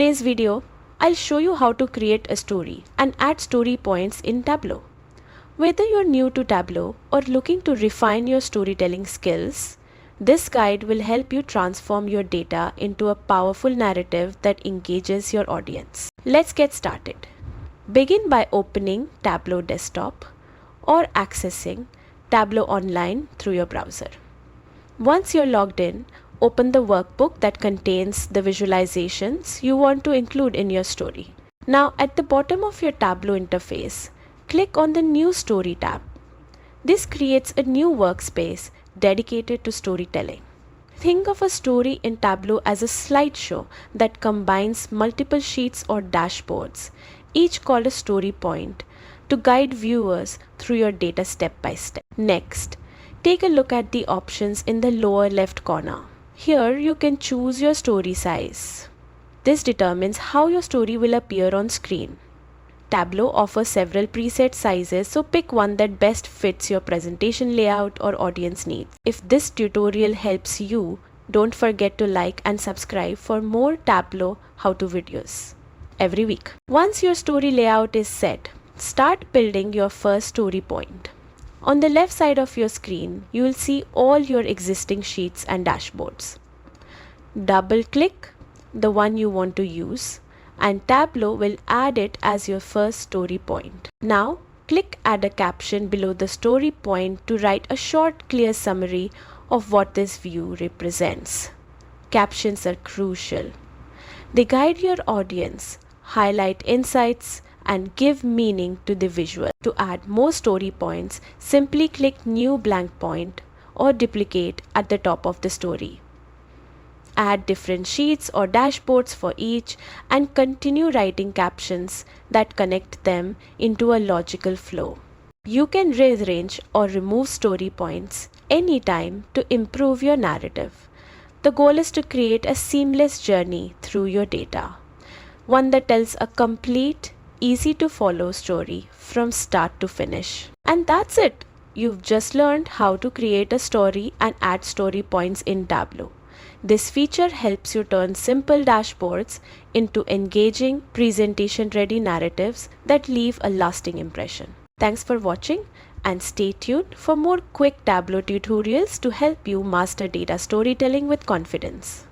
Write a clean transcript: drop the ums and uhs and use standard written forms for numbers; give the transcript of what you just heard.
today's video, I'll show you how to create a story and add story points in Tableau. Whether you're new to Tableau or looking to refine your storytelling skills, this guide will help you transform your data into a powerful narrative that engages your audience. Let's get started. Begin by opening Tableau Desktop or accessing Tableau Online through your browser. Once you're logged in, open the workbook that contains the visualizations you want to include in your story. Now, at the bottom of your Tableau interface, click on the New Story tab. This creates a new workspace dedicated to storytelling. Think of a story in Tableau as a slideshow that combines multiple sheets or dashboards, each called a story point, to guide viewers through your data step by step. Next, take a look at the options in the lower left corner. Here you can choose your story size. This determines how your story will appear on screen. Tableau offers several preset sizes, so pick one that best fits your presentation layout or audience needs. If this tutorial helps you, don't forget to like and subscribe for more Tableau how-to videos every week. Once your story layout is set, start building your first story point. On the left side of your screen, you will see all your existing sheets and dashboards. Double-click the one you want to use, and Tableau will add it as your first story point. Now, click Add a Caption below the story point to write a short, clear summary of what this view represents. Captions are crucial. They guide your audience, highlight insights, and give meaning to the visual. To add more story points, simply click New Blank Point or duplicate at the top of the story. Add different sheets or dashboards for each and continue writing captions that connect them into a logical flow. You can rearrange or remove story points anytime to improve your narrative. The goal is to create a seamless journey through your data, one that tells a complete, easy to follow story from start to finish. And that's it. You've just learned how to create a story and add story points in Tableau. This feature helps you turn simple dashboards into engaging, presentation-ready narratives that leave a lasting impression. Thanks for watching and stay tuned for more quick Tableau tutorials to help you master data storytelling with confidence.